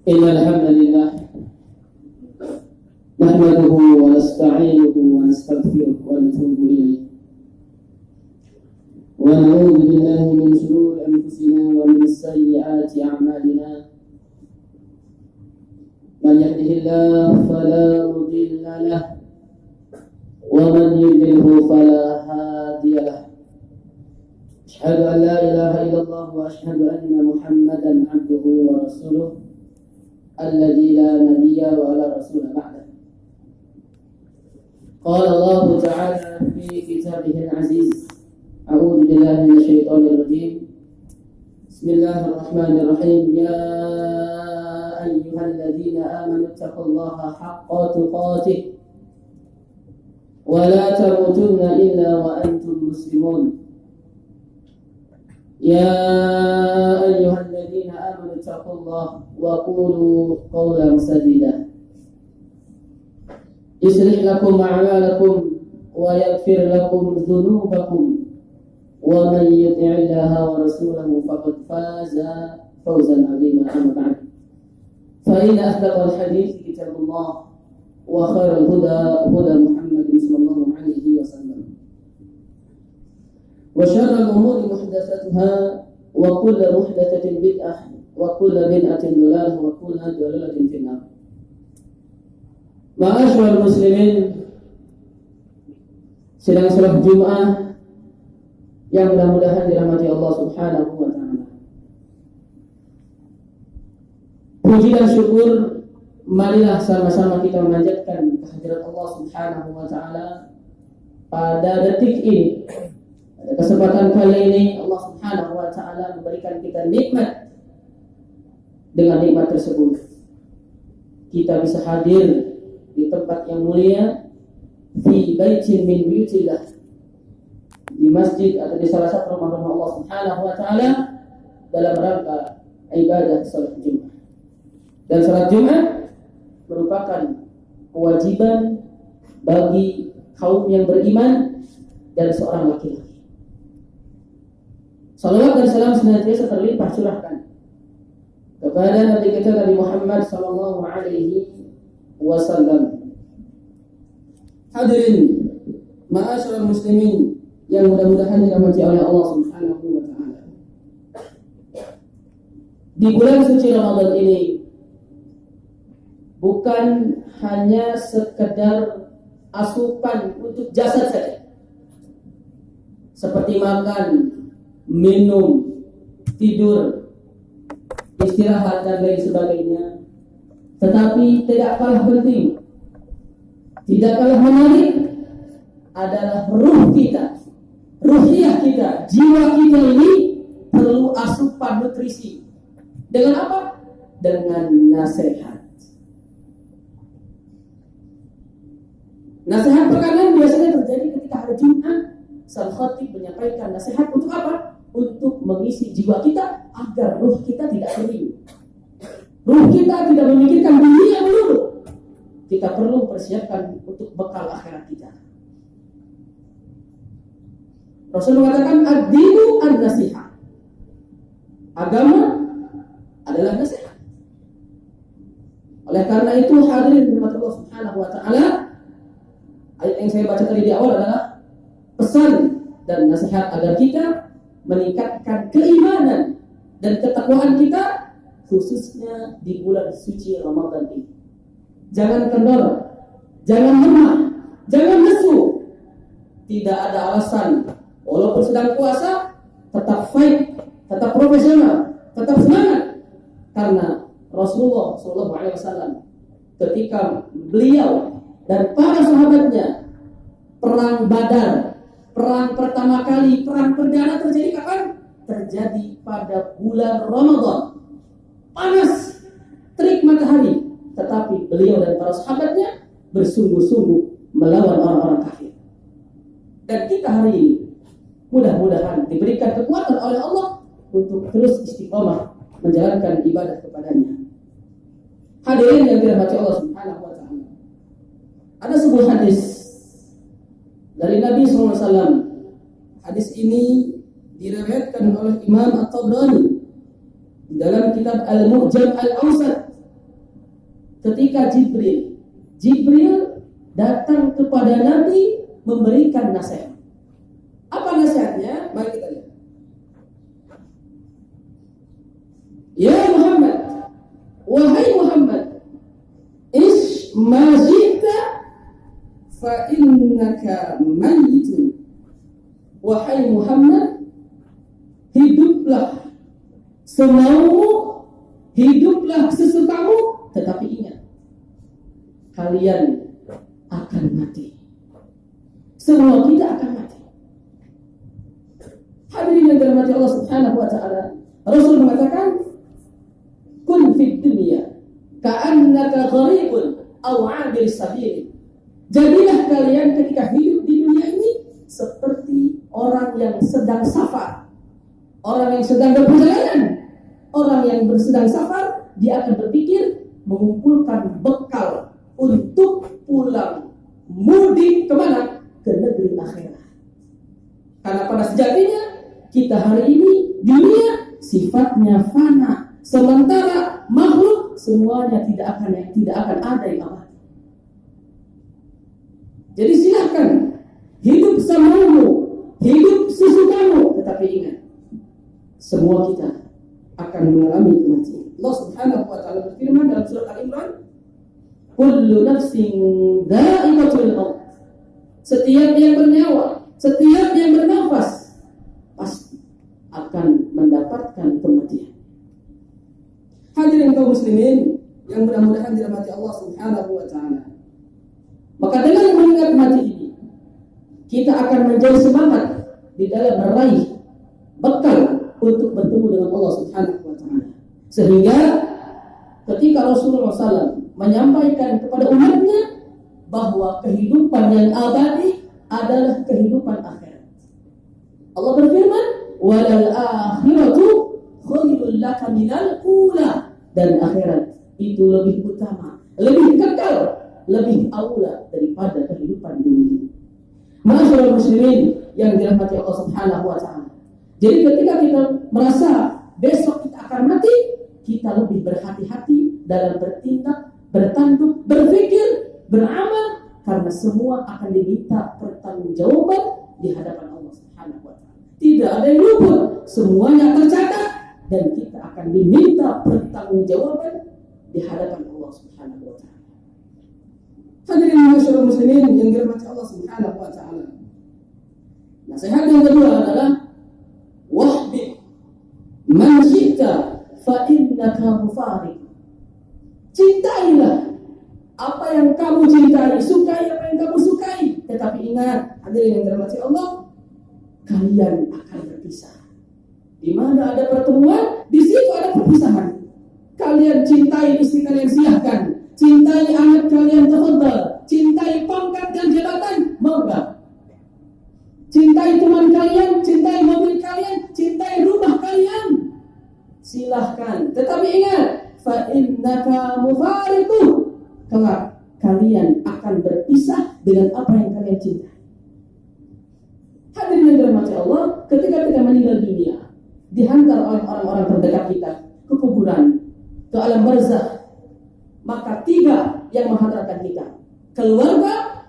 إن الحمد لله نحمده ونستعينه ونستغفره ونتوب إليه ونعوذ بالله من شرور أنفسنا ومن سيئات أعمالنا من يهده الله فلا مضل له ومن يضلل فلا هادي له أشهد أن لا إله إلا الله وأشهد أن محمدا عبده ورسوله الذي لا نبي ولا رسول بعده. قال الله تعالى في كتابه العزيز: أعوذ بالله من الشيطان الرجيم. بسم الله الرحمن الرحيم. يا أيها الذين آمنوا اتقوا الله حق تقاته ولا تموتن إلا وأنتم مسلمون. يا أيها الذين آمنوا اتقوا الله وقولوا قولا سديدا يصلح لكم أعمالكم ويغفر لكم ذنوبكم ومن يطع الله ورسوله فقد فاز فوزا عظيما. أما بعد، فإن أصدق الحديث كتاب الله وخير الهدى هدى محمد صلى الله عليه وسلم وشر الأمور محدثاتها وكل محدثة بدعة وكل بدعة ضلالة وكل ضلالة في النار. Ma'asyiral muslimin, sidang salat Jumat yang mudah-mudahan dirahmati Allah Subhanahu wa taala. Puji dan syukur marilah sama-sama kita memanjatkan kehadirat Allah Subhanahu wa taala pada detik ini. Pada kesempatan kali ini Allah Subhanahu wa taala memberikan kita nikmat. Dengan nikmat tersebut kita bisa hadir di tempat yang mulia, fi baitin min buyutillah, di masjid atau di salah satu rumah-rumah Allah Subhanahu wa taala dalam rangka ibadah salat Jumat. Dan salat Jumat merupakan kewajiban bagi kaum yang beriman dan seorang laki-laki. Salawat dan salam senantiasa terlimpah curahkan kepada Nabi kita Nabi Muhammad sallallahu alaihi wasallam. Hadirin ma'asyiral muslimin yang mudah-mudahan dirahmati oleh Allah Subhanahu wa taala. Di bulan suci Ramadan ini bukan hanya sekedar asupan untuk jasad saja, seperti makan, minum, tidur, istirahat dan lain sebagainya, tetapi tidak kalah penting, tidak kalah menarik adalah ruh kita, ruhiyah kita, jiwa kita ini perlu asupan nutrisi. Dengan apa? Dengan nasihat. Nasihat pekanan biasanya terjadi ketika hari Jumat. Sang khatib menyampaikan nasihat untuk apa? Untuk mengisi jiwa kita agar ruh kita tidak kering. Ruh kita tidak memikirkan dunia melulu. Kita perlu persiapkan untuk bekal akhirat kita. Rasul mengatakan ad-dinu an-nasihat. Agama adalah nasihat. Oleh karena itu hadirin dirahmati Allah Subhanahu wa taala, ayat yang saya baca tadi di awal adalah pesan dan nasihat agar kita meningkatkan keimanan dan ketakwaan kita, khususnya di bulan suci Ramadan ini. Jangan kendor, jangan lemah, jangan lesu. Tidak ada alasan. Walaupun sedang puasa, tetap fight, tetap profesional, tetap semangat. Karena Rasulullah SAW ketika beliau dan para sahabatnya perang Badar, perang pertama kali, perang perdana terjadi kapan? Terjadi pada bulan Ramadan. Panas, terik matahari, tetapi beliau dan para sahabatnya bersungguh-sungguh melawan orang-orang kafir. Dan kita hari ini mudah-mudahan diberikan kekuatan oleh Allah untuk terus istiqomah menjalankan ibadah kepadanya. Hadirin yang dirahmati Allah Subhanahu wa taala. Ada sebuah hadis dari Nabi SAW. Hadis ini diriwayatkan oleh Imam At-Tabrani dalam kitab Al-Mu'jam Al-Awsat ketika Jibril datang kepada Nabi memberikan nasihat. Apa nasihatnya? Mari kita lihat. Ya Muhammad, wahai Muhammad, ish ma ji'ta fa innaka mayyitun. Wahai Muhammad, hiduplah semaumu, hiduplah sesukamu, tetapi ingat, kalian akan mati. Semua kita akan mati. Hadirin yang dirahmati Allah Subhanahu wa taala, Rasul mengatakan, kun fid dunya ka'annaka gharibun aw 'abir sabil. Jadilah kalian ketika hidup di dunia ini seperti orang yang sedang safar, orang yang sedang berperjalanan. Orang yang sedang safar, dia akan berpikir mengumpulkan bekal untuk pulang mudik kemana? Ke negeri akhirat. Karena pada sejatinya kita hari ini dunia sifatnya fana, sementara makhluk semuanya tidak akan ada yang abadi. Jadi silakan hidup semaumu, hidup sesukamu, tetapi ingat, semua kita akan mengalami kematian. Allah Subhanahu wa taala berfirman dalam surat Al-Imran, kullu nafsin dha'iqatul maut. Setiap yang bernyawa, setiap yang bernafas pasti akan mendapatkan kematian. Hadirin kaum muslimin yang mudah-mudahan dirahmati Allah Subhanahu wa taala. Maka dengan mengingat mati ini, kita akan menjadi semangat di dalam meraih bekal untuk bertemu dengan Allah Subhanahu wa taala. Sehingga ketika Rasulullah SAW menyampaikan kepada umatnya bahwa kehidupan yang abadi adalah kehidupan akhirat. Allah berfirman, "Walal akhiratu khairul laka minal ula." Dan akhirat itu lebih utama, lebih kekal, lebih aula daripada kehidupan dunia. Ma'asyiral muslimin yang dirahmati Allah Subhanahu wa taala. Jadi ketika kita merasa besok kita akan mati, kita lebih berhati-hati dalam bertindak, bertanduk, berpikir, beramal, karena semua akan diminta pertanggungjawaban di hadapan Allah Subhanahu wa taala. Tidak ada yang luput, semuanya tercatat dan kita akan diminta pertanggungjawaban di hadapan Allah Subhanahu wa taala. Hadirin masyarakat muslimin yang dirahmati Allah Subhanahu wa taala. Nasihat yang kedua adalah wahbib man syi'ta fa innaka mufariq. Cintailah apa yang kamu cintai, sukai apa yang kamu sukai. Tetapi ingat, hadirin yang dirahmati Allah, kalian akan berpisah. Di mana ada pertemuan, di situ ada perpisahan. Kalian cintai istri kalian, silahkan. Cintai anak kalian, tafadhal. Cintai pangkat dan jabatan, monggo. Cintai teman kalian, cintai mobil kalian, cintai rumah kalian, silahkan. Tetapi ingat, fa innaka mufariquh. Kelak kalian akan berpisah dengan apa yang kalian cintai. Hadirin yang dirahmati Allah, ketika kita meninggal dunia, dihantar oleh orang-orang terdekat kita ke kuburan, ke alam barzakh, maka 3 yang menghantarkan kita: keluarga,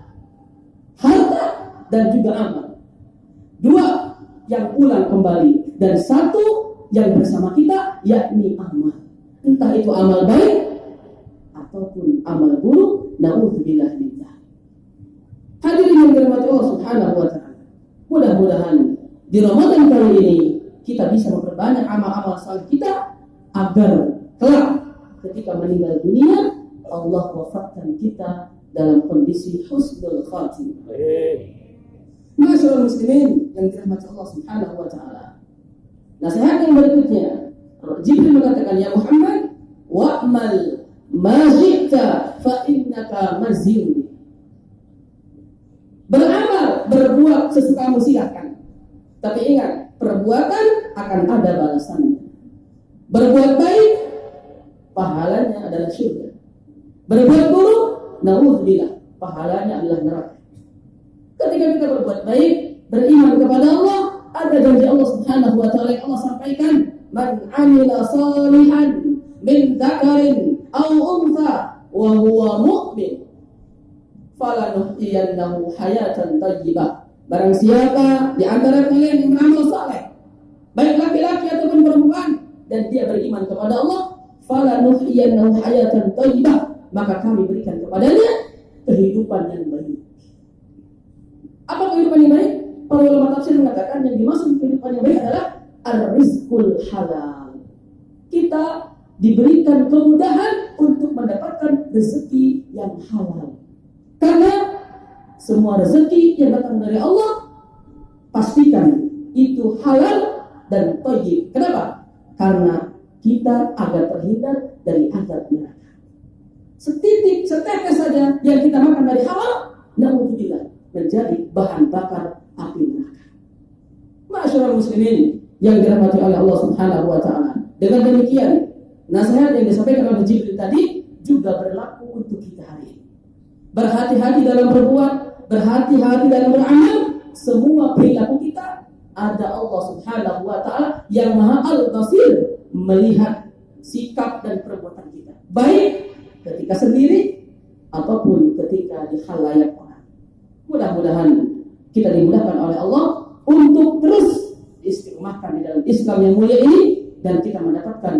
harta, dan juga amal. 2 yang pulang kembali, dan 1 yang bersama kita, yakni amal. Entah itu amal baik ataupun amal buruk, na'udzubillah min dzalik. Hadirin yang dirahmati Allah Subhanahu wa taala. Mudah-mudahan di Ramadan kali ini kita bisa memperbanyak amal-amal saleh kita agar kelak ketika meninggal dunia Allah wafatkan kita dalam kondisi husnul khatimah. Masyaallah muslimin yang dirahmati Allah Subhanahu wa taala. Nasihat yang berikutnya, Jibril mengatakan, ya Muhammad, wa'mal ma syi'ta fa innaka mazin. Beramal, berbuat sesukamu silahkan. Tapi ingat, perbuatan akan ada balasannya. Berbuat baik, pahalanya adalah surga. Berbuat buruk, na'udzubillah, pahalanya adalah neraka. Ketika kita berbuat baik, beriman kepada Allah, ada janji Allah Subhanahu wa taala yang Allah sampaikan, man 'amila salihan min dzakarin aw untha wa huwa mu'min falanuhyiyannahu hayatan thayyibah. Barang siapa di antara kalian yang beramal saleh, baik laki-laki ataupun perempuan, dan dia beriman kepada Allah, falanuhyiyannahu hayatan thayyibah, maka kami berikan kepadanya kehidupan yang baik. Apa kehidupan yang baik? Para ulama tafsir mengatakan yang dimaksud kehidupan yang baik adalah ar-rizqul halal. Kita diberikan kemudahan untuk mendapatkan rezeki yang halal. Karena semua rezeki yang datang dari Allah, pastikan itu halal dan thayyib. Kenapa? Karena kita agar terhindar dari azab neraka. Setitik, setetes saja yang kita makan dari halal, naudzubillah, menjadi bahan bakar api neraka. Ma'asyiral muslimin yang dirahmati oleh Allah Subhanahu wa taala. Dengan demikian, nasihat yang disampaikan oleh Jibril tadi juga berlaku untuk kita hari ini. Berhati-hati dalam berbuat, berhati-hati dalam beramal. Semua perilaku kita ada Allah Subhanahu wa taala yang Maha Al-Basir, melihat sikap dan perbuatan kita, baik ketika sendiri ataupun ketika di khalayak orang. Mudah-mudahan kita dimudahkan oleh Allah untuk terus istiqomahkan di dalam Islam yang mulia ini, dan kita mendapatkan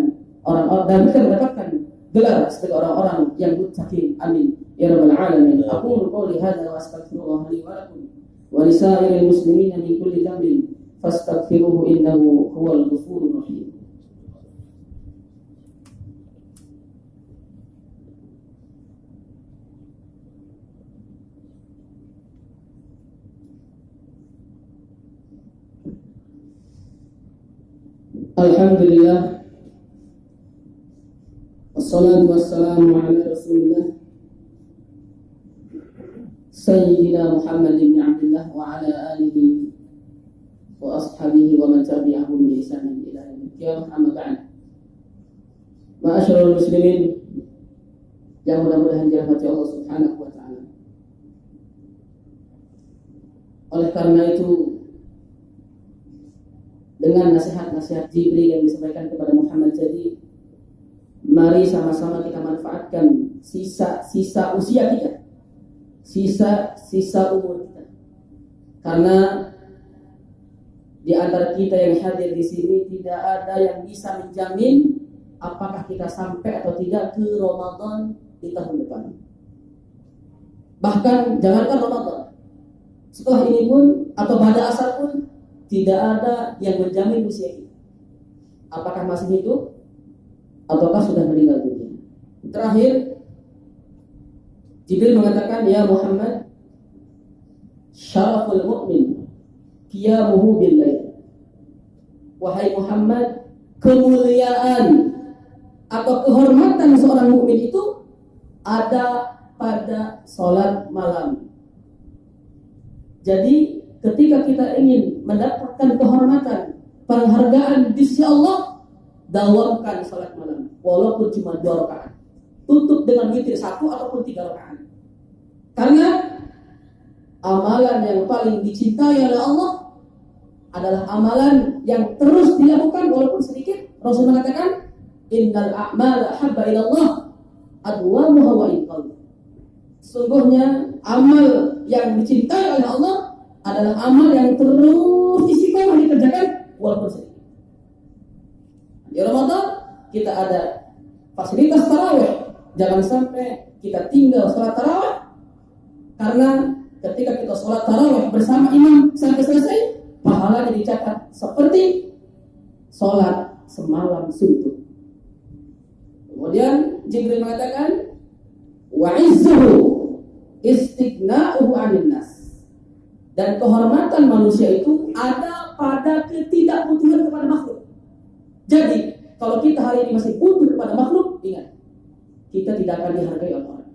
gelar sebagai orang-orang yang muttaqin. Amin ya rabbal alamin. Aqulu qouli hadza wa astaghfirullah li wa lakum wa li sa'iril muslimin min kulli dhanbin fastaghfiruhu innahu huwal ghafurur rahim. Alhamdulillah, wassalatu wassalamu ala rasulillah Sayyidina Muhammad bin Abdullah wa ala alihi wa ashabihi wa man tabi'ahum bi ihsanin ila yaumil qiyamah, amma ba'd. Ma'asyiral muslimin yang mudah-mudahan dirahmati Allah Subhanahu wa taala. Oleh karena itu, dengan nasihat-nasihat Jibril yang disampaikan kepada Muhammad jadi, mari sama-sama kita manfaatkan sisa usia kita, sisa umur kita. Karena di antara kita yang hadir di sini tidak ada yang bisa menjamin apakah kita sampai atau tidak ke Ramadan di tahun depan. Bahkan jangankan Ramadan, setelah ini pun atau pada asar pun tidak ada yang menjamin usia kita, apakah masih hidup ataukah sudah meninggal dunia. Terakhir, Jibril mengatakan, ya Muhammad, syaraful mu'min qiyamuhu bil-lail. Wahai Muhammad, kemuliaan atau kehormatan seorang mukmin itu ada pada salat malam. Jadi ketika kita ingin mendapatkan kehormatan, penghargaan di sisi Allah, dawamkan salat malam walaupun cuma 2 rakaat. Tutup dengan witir 1 ataupun 3 rakaat. Karena amalan yang paling dicintai oleh Allah adalah amalan yang terus dilakukan walaupun sedikit. Rasul mengatakan, innal a'mala habba ila Allah adwamuha wa inqal. Sungguhnya amal yang dicintai oleh Allah adalah amal yang terus istiqomah dikerjakan walaupun sedikit. Di Ramadan kita ada fasilitas tarawih. Jangan sampai kita tinggal sholat tarawih, karena ketika kita sholat tarawih bersama imam sampai selesai, pahalanya dicatat seperti sholat semalam suntuk. Kemudian Jibril mengatakan, wa izzuhu istighna'uhu 'anil nas. Dan kehormatan manusia itu ada pada ketidakbutuhan kepada makhluk. Jadi, kalau kita hari ini masih butuh kepada makhluk, ingat, kita tidak akan dihargai oleh orang.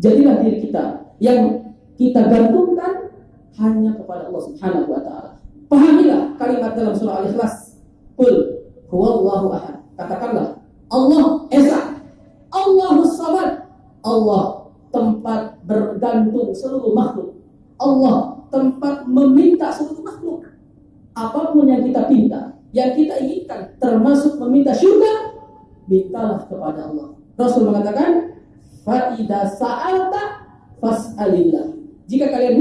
Jadilah diri kita yang kita gantungkan hanya kepada Allah Subhanahu wa taala. Pahamilah kalimat dalam surah Al-Ikhlas, qul huwallahu ahad. Katakanlah, Allah Esa, Allahus Samad. Allah tempat bergantung seluruh makhluk. Allah tempat meminta seluruh makhluk. Apapun yang kita pinta, yang kita inginkan, termasuk meminta syurga, mintalah kepada Allah. Rasul mengatakan, Fa idza sa'alta fas'alillah. Jika kalian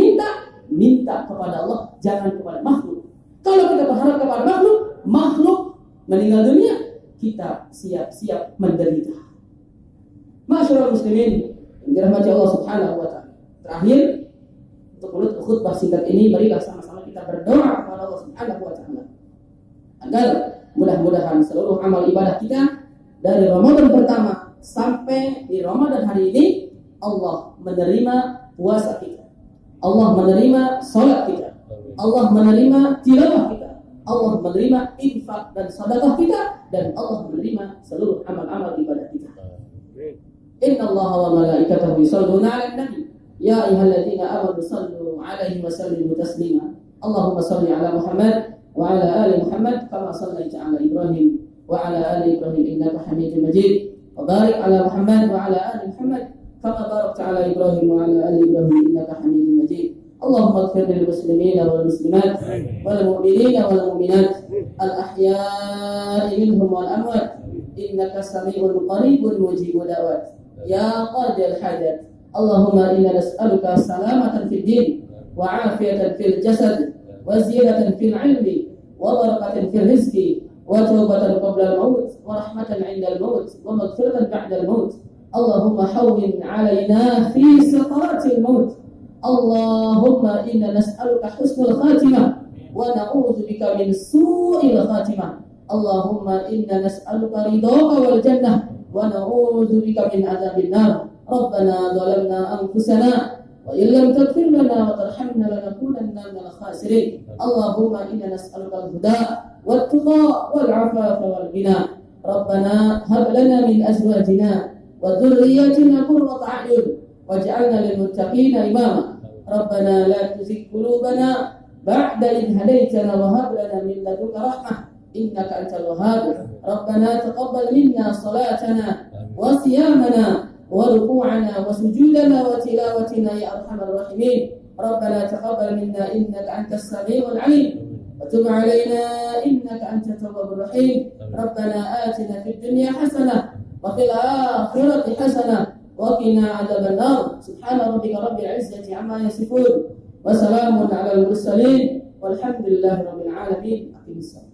minta kepada Allah, jangan kepada makhluk. Kalau kita berharap kepada makhluk meninggal dunia, kita siap-siap menderita. Masyaallah muslimin, yang dirahmati Allah Subhanahu wa taala. Terakhir, untuk menutup khutbah singkat ini, marilah sama-sama kita berdoa kepada Allah Subhanahu wa taala agar mudah-mudahan seluruh amal ibadah kita dari Ramadan pertama sampai di Ramadan hari ini, Allah menerima puasa kita, Allah menerima salat kita, Allah menerima tilawah kita, Allah menerima infak dan sedekah kita, dan Allah menerima seluruh amal-amal ibadah kita. Inna Allah wa malaikatahu yusholluna 'alan nabi ya ayyuhalladzina amanu shallu 'alaihi wa sallimu taslima. Allahumma shalli 'ala Muhammad wa 'ala ali Muhammad kama shallaita 'ala Ibrahim wa 'ala ali Ibrahim innaka Hamidum Majid. Wa barik 'ala Muhammad wa 'ala ali Muhammad kama barakta 'ala Ibrahim wa 'ala ali Ibrahim innaka Hamidum Majid. Allahumma ighfir lil muslimina wal muslimat wal mu'minina wal mu'minat al ahya'i minhum wal amwat innaka samii'un qaribun mujibud da'wat ya qadil hajat. Allahumma inna nas'aluka salamatan fid din wa 'afiyatan fil jasad wa ziyadatan fil 'ilmi wa barakatan fil rizqi wa tawbatan qabla al-maut wa rahmatan 'inda al-maut wa maghfiratan ba'da al-maut. Allahumma hawwin 'alaina fi sakaratil maut. Allahumma inna nas'aluka husnul khatimah wa na'udzu bika min su'il khatimah. Allahumma inna nas'aluka ridhaka wal jannah wa na'udzu bika min adzabin nar. Rabbana zalamna anfusana wa in lam taghfir lana wa tarhamna lanakunanna minal khasirin. Allahumma inna nas'aluka al-huda wat tuqa wal 'afafa wal ghina. Rabbana hab lana min azwajina wa dhurriyyatina qurrata a'yun waj'alna lil muttaqina imama. Rabbana la tuzigh qulubana ba'da idh hadaytana wa hab lana min ladunka rahmah innaka antal wahhab. Rabbana taqabbal minna salatana wa siyamana wa ruku'ana wa sujudana wa tilawatina ya arhamar rahimin. Rabbana taqabbal minna innaka antas samiul alim wa tub 'alaina innaka antat tawwabur rahim. Rabbana atina fid dunya hasanah wa fil akhirati hasanah wa qina 'adzaban nar. Subhana rabbika rabbil 'izzati 'amma yasifun wa salamun 'alal mursalin walhamdulillahi rabbil 'alamin. Aqimissalam.